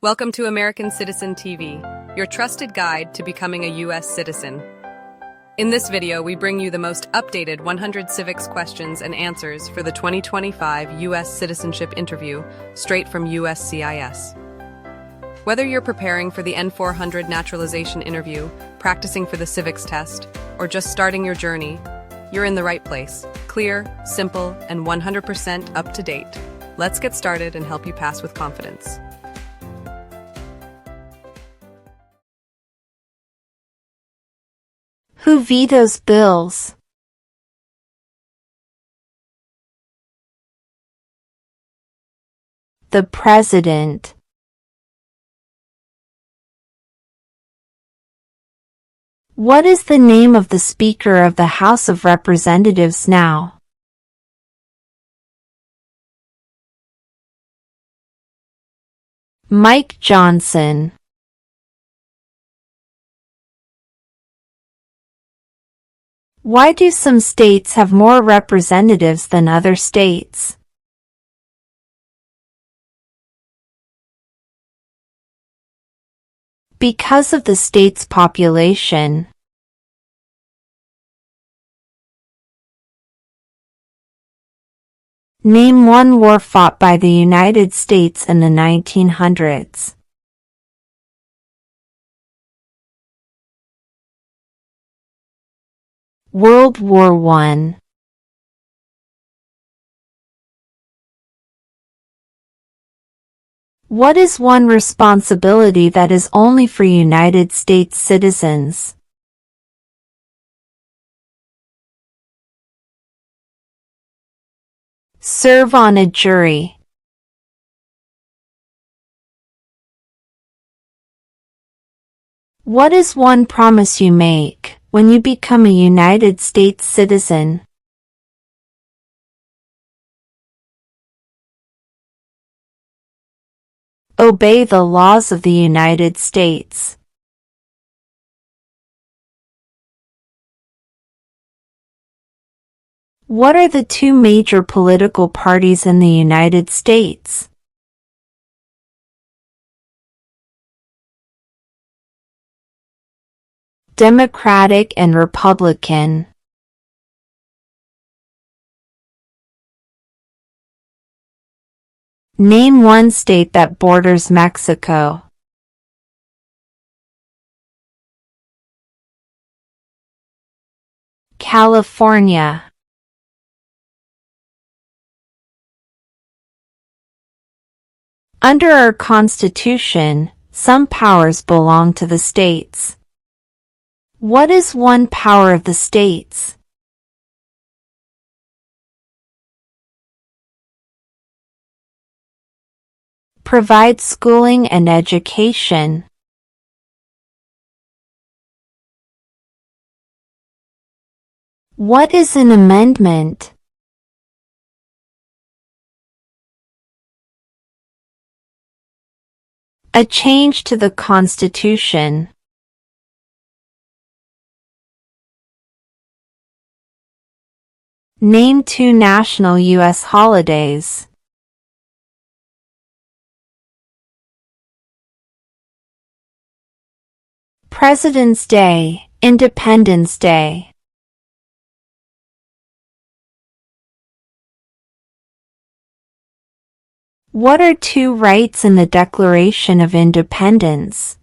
Welcome to American Citizen TV, your trusted guide to becoming a U.S. citizen. In this video, we bring you the most updated 100 civics questions and answers for the 2025 U.S. citizenship interview, straight from USCIS. Whether you're preparing for the N400 naturalization interview, practicing for the civics test, or just starting your journey, you're in the right place. Clear, simple, and 100% up to date. Let's get started and help you pass with confidence. Who vetoes bills? The President. What is the name of the Speaker of the House of Representatives now? Mike Johnson. Why do some states have more representatives than other states? Because of the state's population. Name one war fought by the United States in the 1900s. World War I. What is one responsibility that is only for United States citizens? Serve on a jury. What is one promise you make when you become a United States citizen? Obey the laws of the United States. What are the two major political parties in the United States? Democratic and Republican. Name one state that borders Mexico. California. Under our Constitution, some powers belong to the states. What is one power of the states? Provide schooling and education. What is an amendment? A change to the Constitution. Name two national U.S. holidays. President's Day, Independence Day. What are two rights in the Declaration of Independence?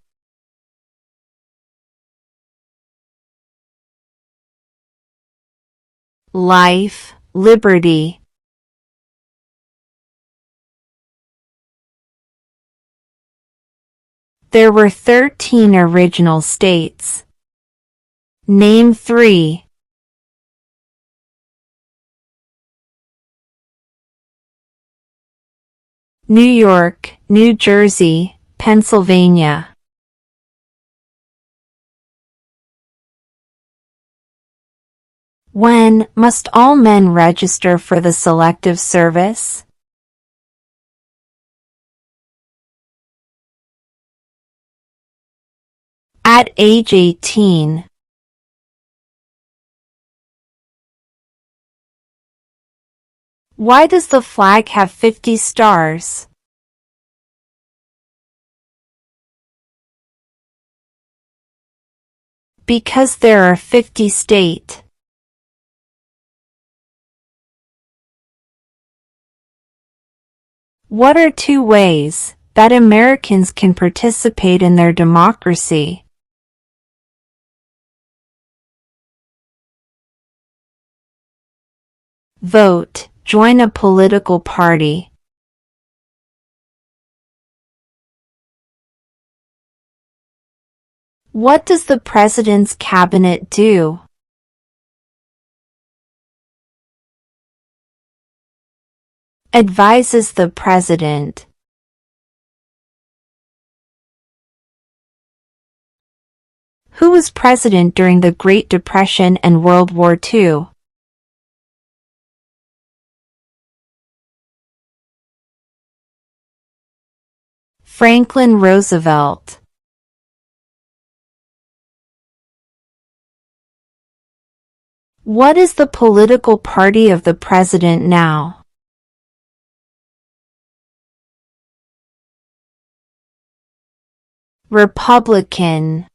Life, liberty. There were 13 original states. Name 3. New York, New Jersey, Pennsylvania. When must all men register for the Selective Service? At age 18. Why does the flag have 50 stars? Because there are 50 states. What are 2 ways that Americans can participate in their democracy? Vote. Join a political party. What does the President's cabinet do? Advises the President. Who was president during the Great Depression and World War II? Franklin Roosevelt. What is the political party of the president now? Republican.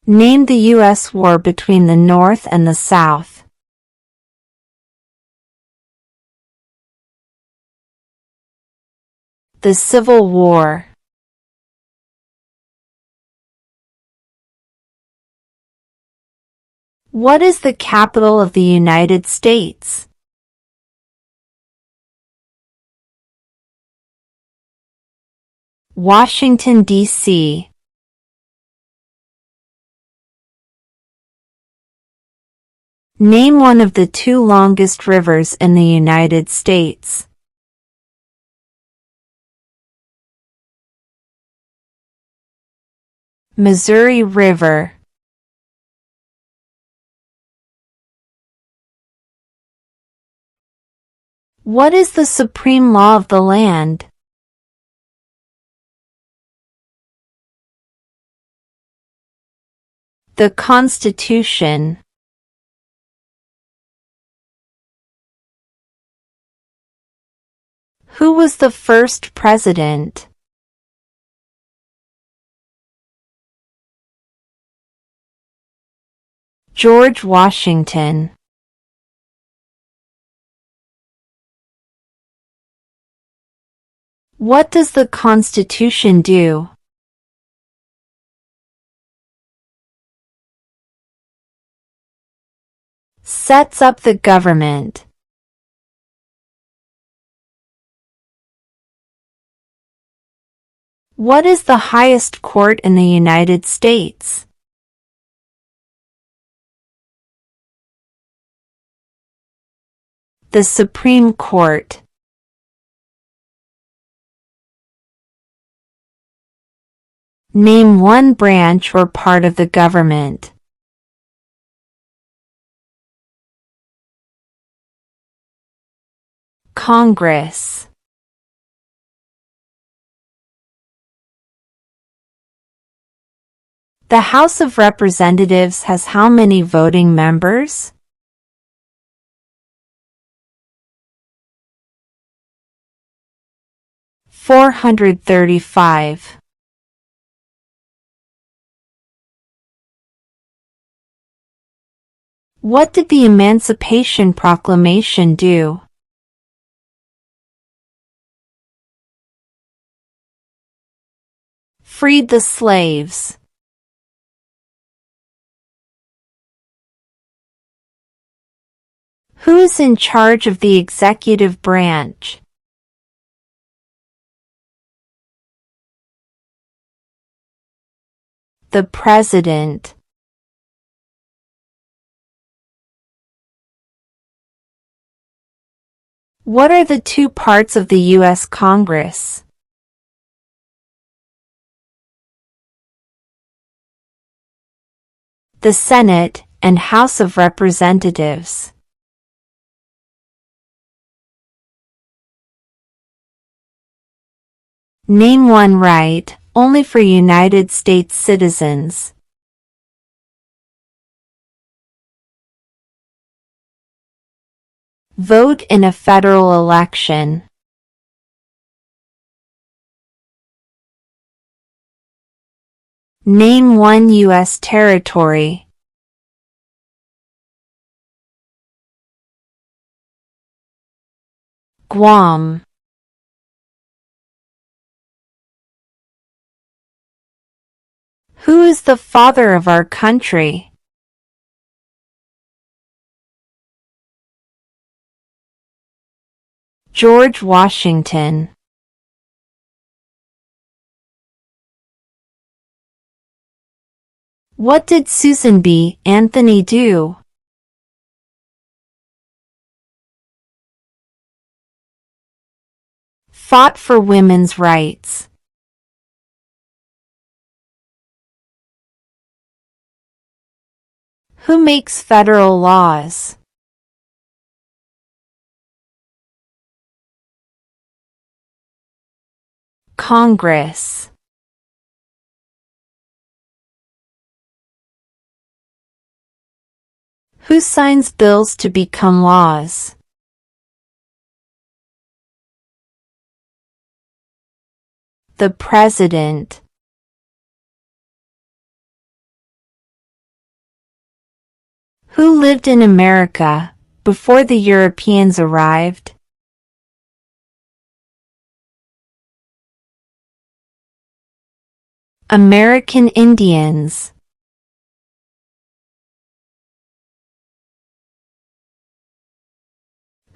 Name the U.S. war between the North and the South. The Civil War. What is the capital of the United States? Washington, D.C. Name one of the 2 longest rivers in the United States. Missouri River. What is the supreme law of the land? The Constitution. Who was the first president? George Washington. What does the Constitution do? Sets up the government. What is the highest court in the United States? The Supreme Court. Name one branch or part of the government. Congress. The House of Representatives has how many voting members? 435. What did the Emancipation Proclamation do? Freed the slaves. Who is in charge of the executive branch? The President. What are the 2 parts of the U.S. Congress? The Senate and House of Representatives. Name one right, only for United States citizens. Vote in a federal election. Name one U.S. territory. Guam. Who is the father of our country? George Washington. What did Susan B. Anthony do? Fought for women's rights. Who makes federal laws? Congress. Who signs bills to become laws? The President. Who lived in America before the Europeans arrived? American Indians.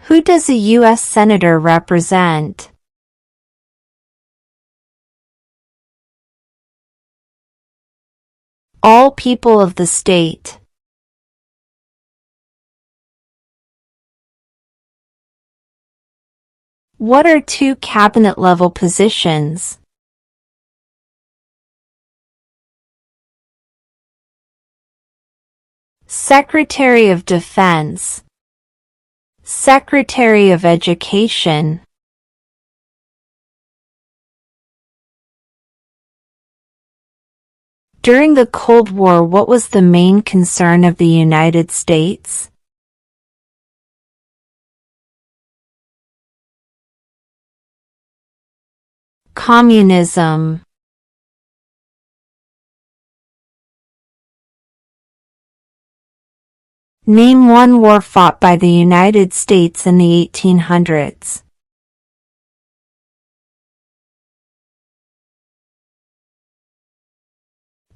Who does a U.S. Senator represent? All people of the state. What are two cabinet-level positions? Secretary of Defense. Secretary of Education. During the Cold War, what was the main concern of the United States? Communism. Name one war fought by the United States in the 1800s.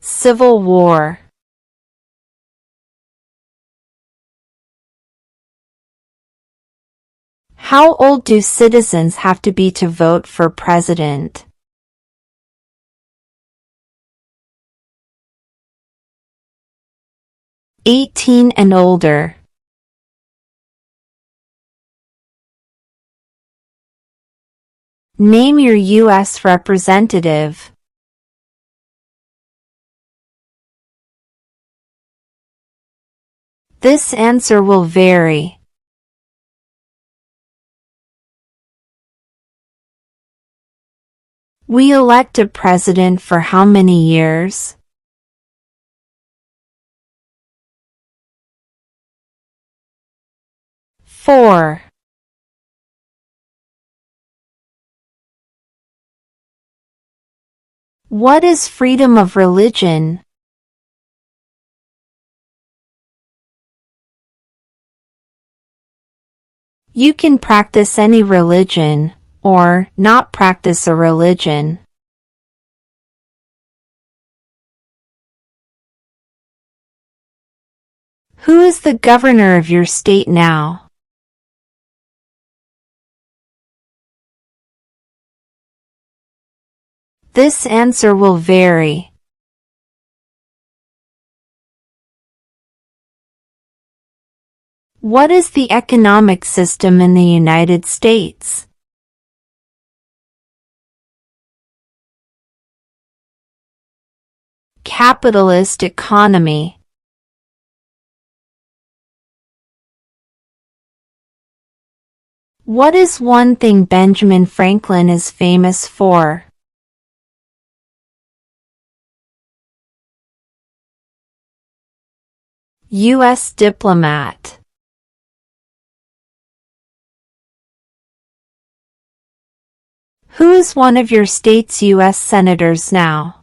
Civil War. How old do citizens have to be to vote for president? 18 and older. Name your U.S. representative. This answer will vary. We elect a president for how many years? Four. What is freedom of religion? You can practice any religion, or not practice a religion. Who is the governor of your state now? This answer will vary. What is the economic system in the United States? Capitalist economy. What is one thing Benjamin Franklin is famous for? U.S. diplomat. Who is one of your state's U.S. senators now?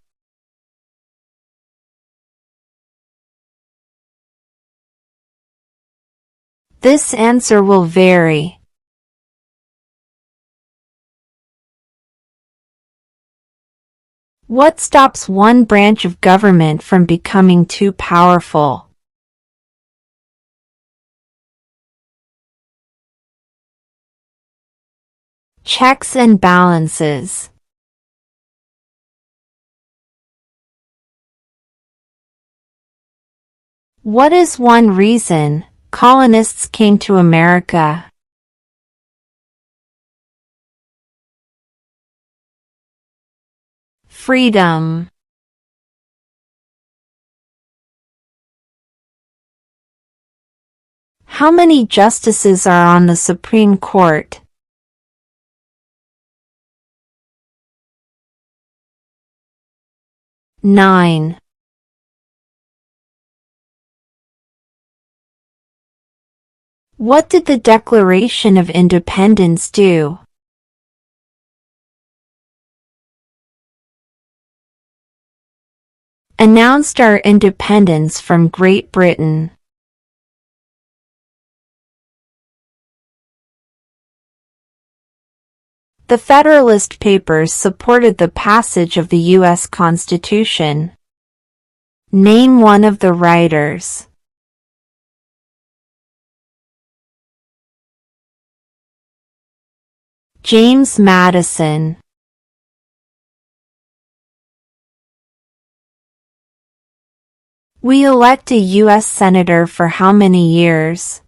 This answer will vary. What stops one branch of government from becoming too powerful? Checks and balances. What is one reason colonists came to America? Freedom. How many justices are on the Supreme Court? Nine. What did the Declaration of Independence do? Announced our independence from Great Britain. The Federalist Papers supported the passage of the U.S. Constitution. Name one of the writers. James Madison. We elect a U.S. Senator for how many years?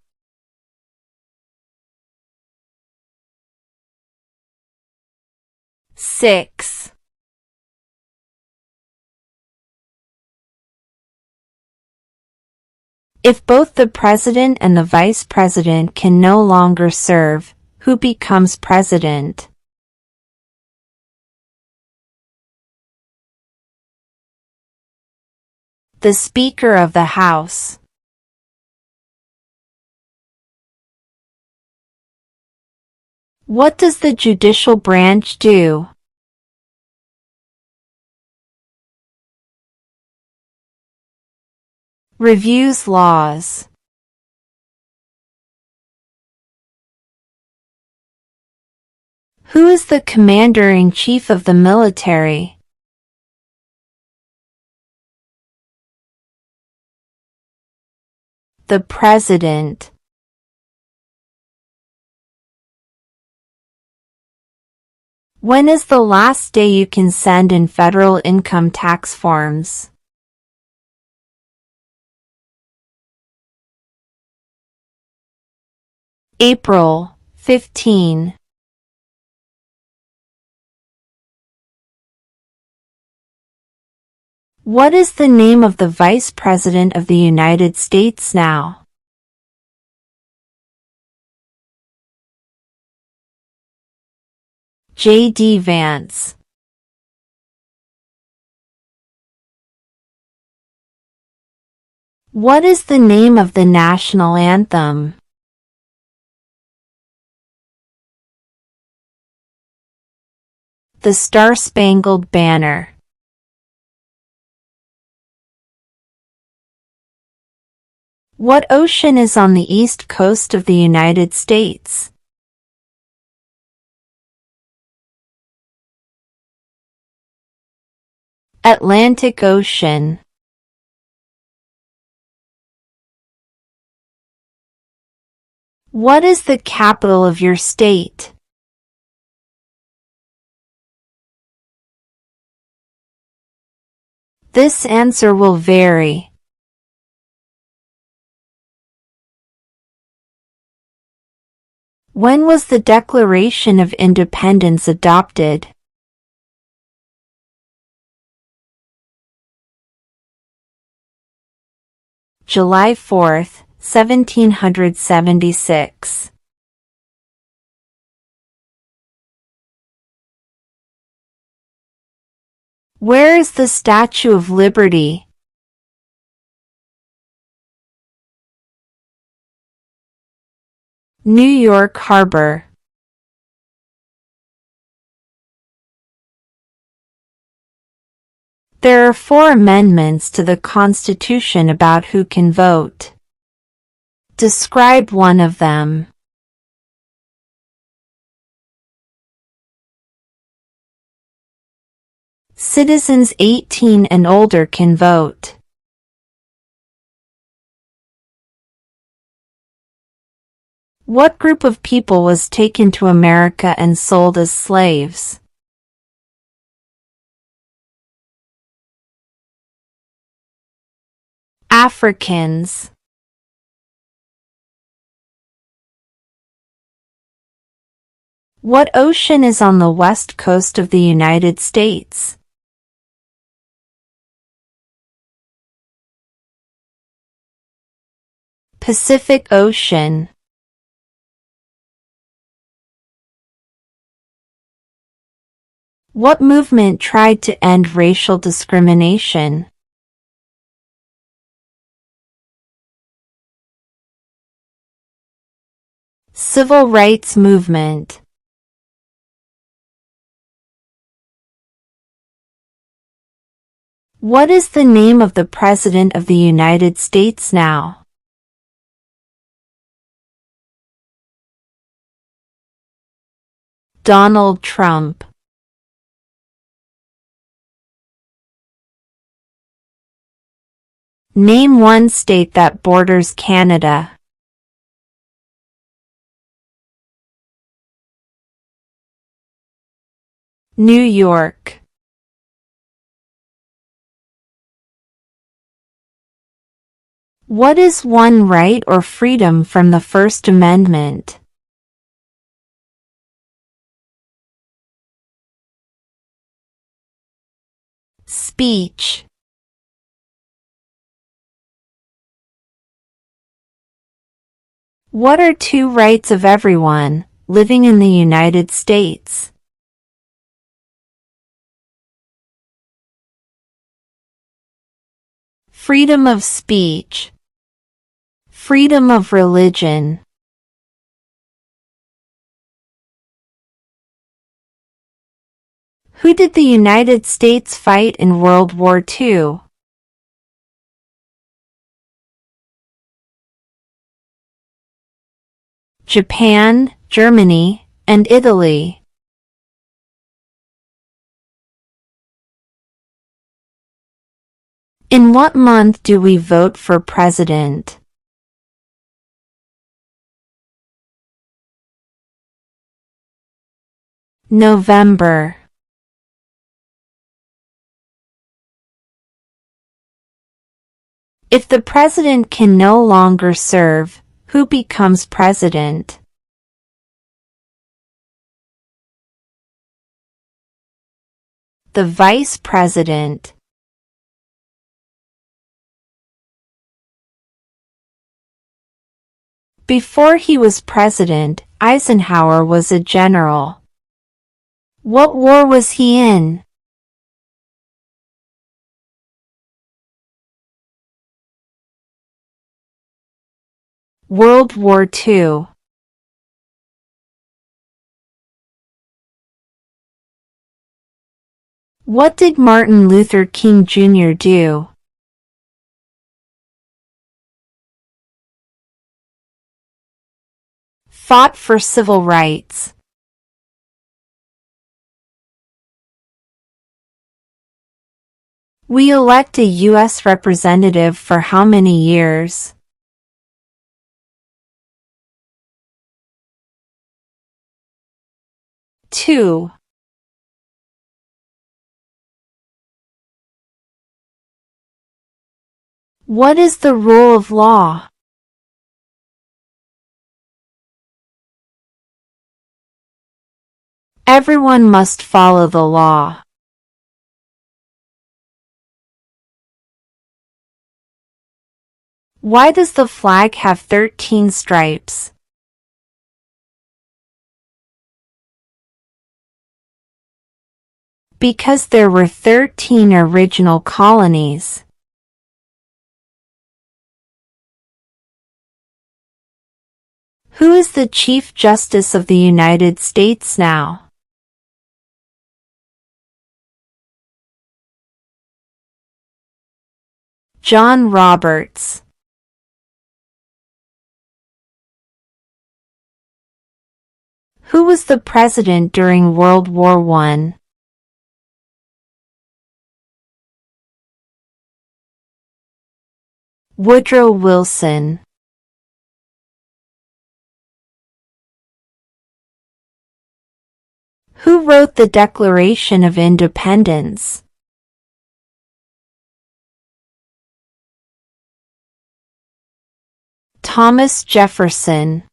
6. If both the president and the vice president can no longer serve, who becomes president? The Speaker of the House. What does the judicial branch do? Reviews laws. Who is the commander-in-chief of the military? The president. When is the last day you can send in federal income tax forms? April 15. What is the name of the Vice President of the United States now? J.D. Vance. What is the name of the national anthem? The Star-Spangled Banner. What ocean is on the east coast of the United States? Atlantic Ocean. What is the capital of your state? This answer will vary. When was the Declaration of Independence adopted? July 4, 1776. Where is the Statue of Liberty? New York Harbor. There are 4 amendments to the Constitution about who can vote. Describe one of them. Citizens 18 and older can vote. What group of people was taken to America and sold as slaves? Africans. What ocean is on the west coast of the United States? Pacific Ocean. What movement tried to end racial discrimination? Civil rights movement. What is the name of the President of the United States now? Donald Trump. Name one state that borders Canada. New York. What is one right or freedom from the First Amendment? Speech. What are two rights of everyone living in the United States? Freedom of speech. Freedom of religion. Who did the United States fight in World War II? Japan, Germany, and Italy. In what month do we vote for president? November. If the president can no longer serve, who becomes president? The vice president. Before he was president, Eisenhower was a general. What war was he in? World War II. What did Martin Luther King Jr. do? Fought for civil rights. We elect a U.S. representative for how many years? Two. What is the rule of law? Everyone must follow the law. Why does the flag have 13 stripes? Because there were 13 original colonies. Who is the Chief Justice of the United States now? John Roberts. Who was the president during World War I? Woodrow Wilson. Who wrote the Declaration of Independence? Thomas Jefferson.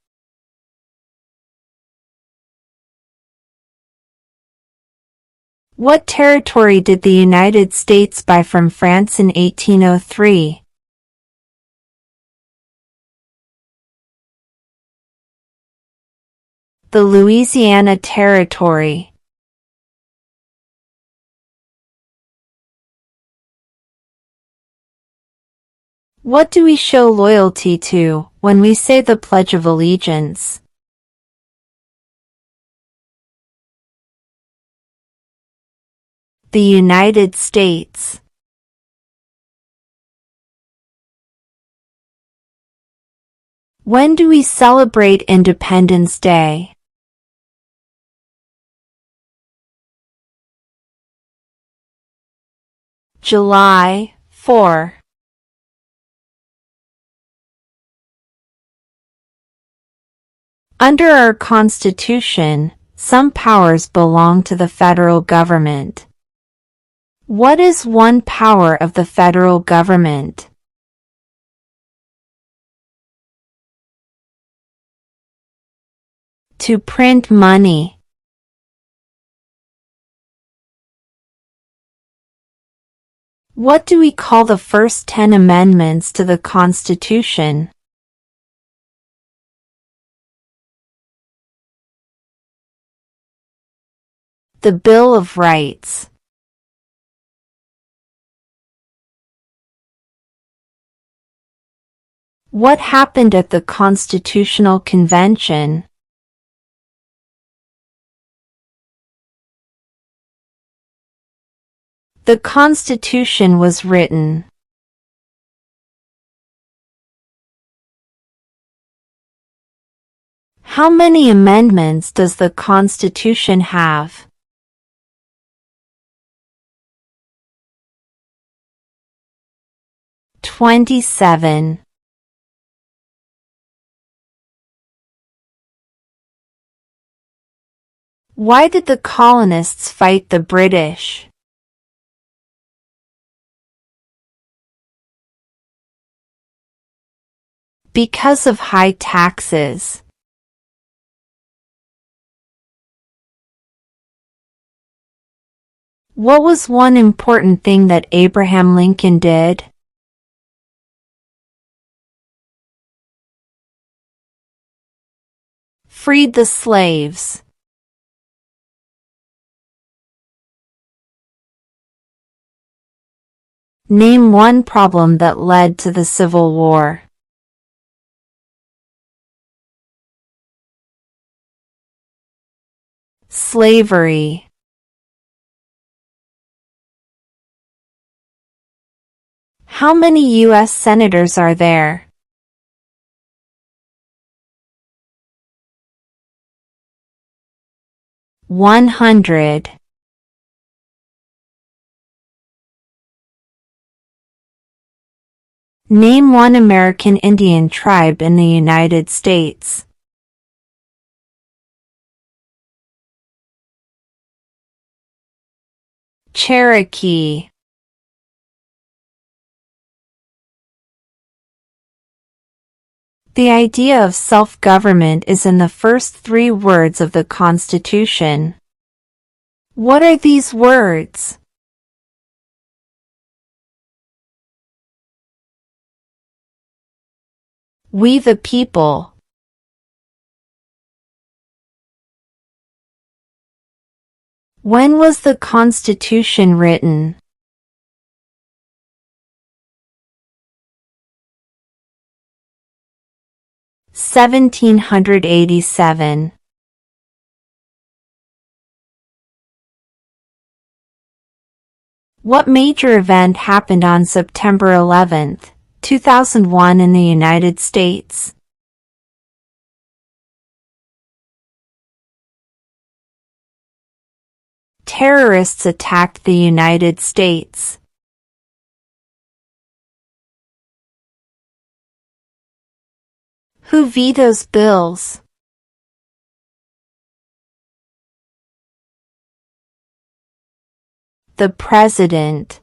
What territory did the United States buy from France in 1803? The Louisiana Territory. What do we show loyalty to when we say the Pledge of Allegiance? The United States. When do we celebrate Independence Day? July 4. Under our Constitution, some powers belong to the federal government. What is one power of the federal government? To print money. What do we call the first 10 amendments to the Constitution? The Bill of Rights. What happened at the Constitutional Convention? The Constitution was written. How many amendments does the Constitution have? 27. Why did the colonists fight the British? Because of high taxes. What was one important thing that Abraham Lincoln did? Freed the slaves. Name one problem that led to the Civil War. Slavery. How many U.S. senators are there? 100. Name one American Indian tribe in the United States. Cherokee. The idea of self-government is in the first 3 words of the Constitution. What are these words? We the people. When was the Constitution written? 1787. What major event happened on September 11, 2001 in the United States? terrorists attacked the United States? Who vetoes bills? The President.